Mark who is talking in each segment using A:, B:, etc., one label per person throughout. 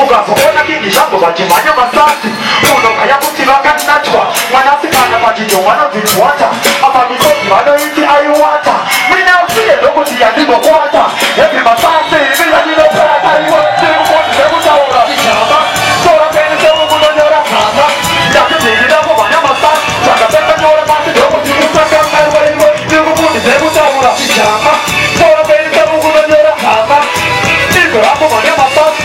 A: ukazoona kingi shango vachimanya masasi unoka yakuti vakanachwa mwanasikana pachinyo vanobvinwata apa misozi vanoiti aiwata mina usiye lokuti yandinokwata epi masasi ivi yandinopata iwe ndiri sekutaura ichama tora peni semukunonyora hama ndakubvirirapo vanya masasi saka sekanyora pasi ndokuti usakangaiwe iwe ndiri sekutaura ichama tora peni semukunonyora hama ndiko hapo vanya masasi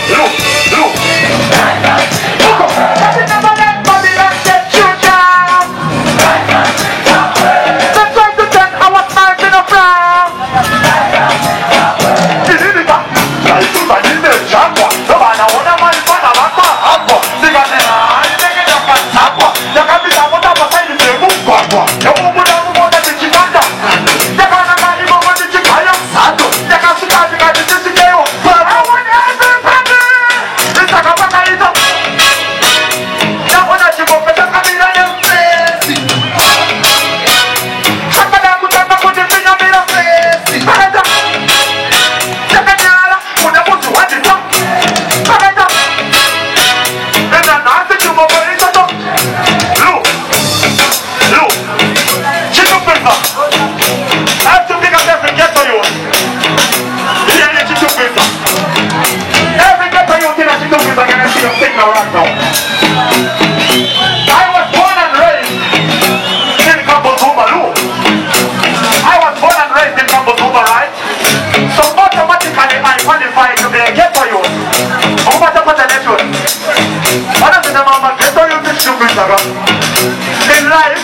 A: in life,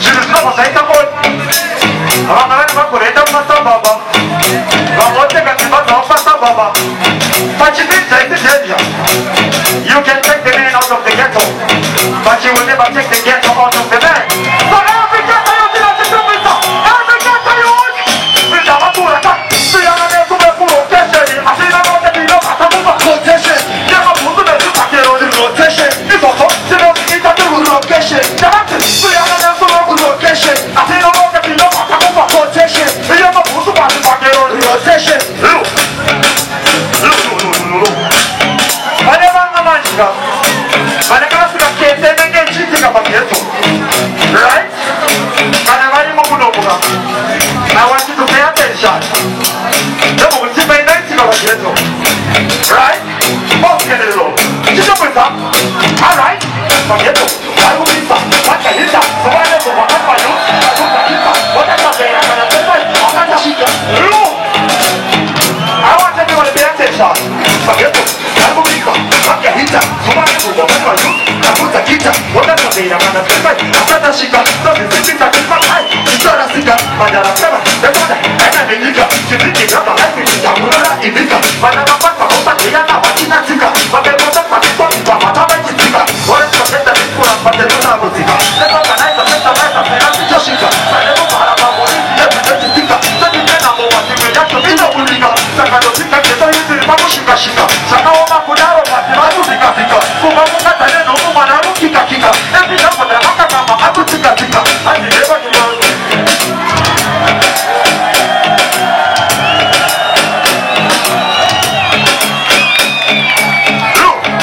A: Jesus loves us. You can take the man out of the ghetto, but you will never take the ghetto out of the man. So every ghetto you see that you every ghetto you want, with the matura, so you are going to be rotation. I see that all the people are talking about rotation. They are going to be rotation. It's also location. So you are going to be location. I see that all the people are talking about rotation. They are going to be rotation. Right? I want you to pay attention. Right? Alright? I want everyone to pay attention. Look!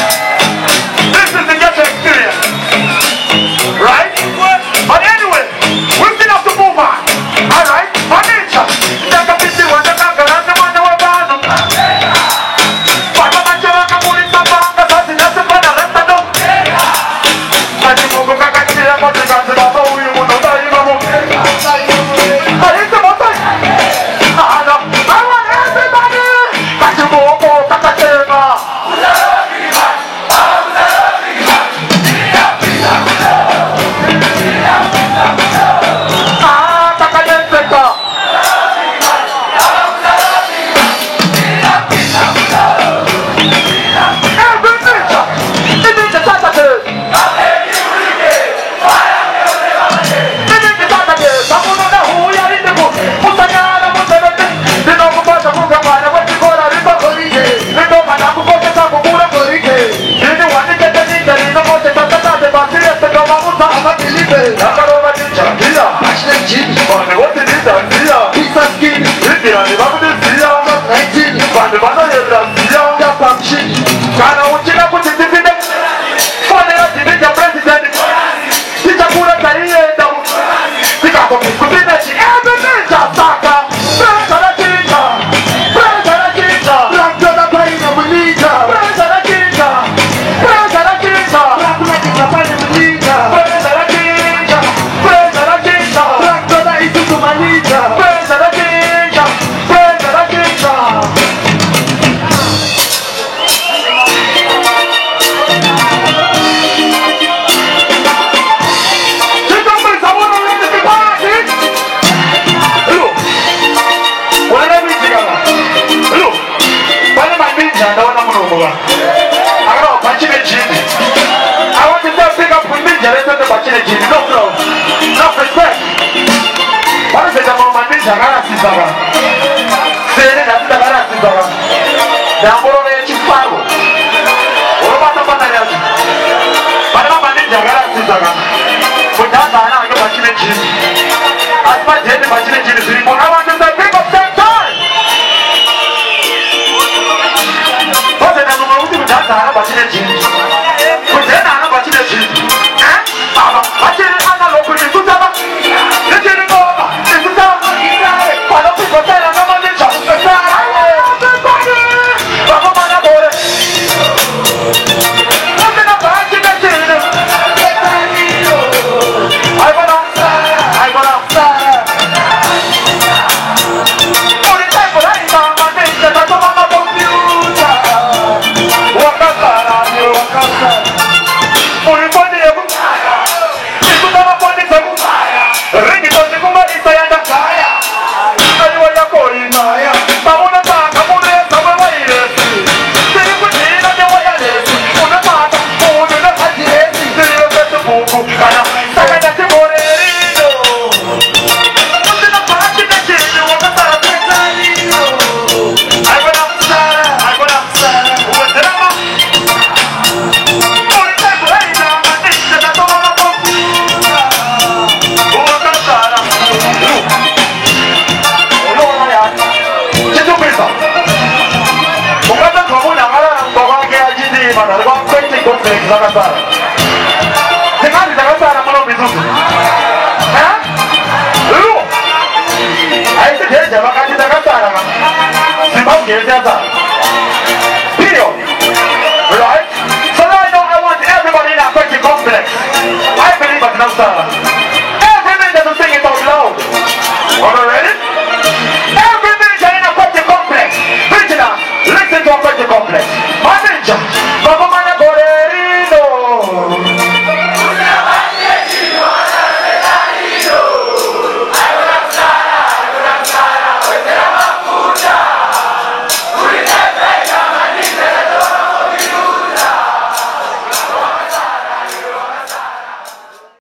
A: Sizaga. Sene na Sizaga Sizaga. Damboro le chifaro. Orobata patariazi. Bana mane jagara Sizaga. Kudanda ana yo bachine chini. Asma jene bachine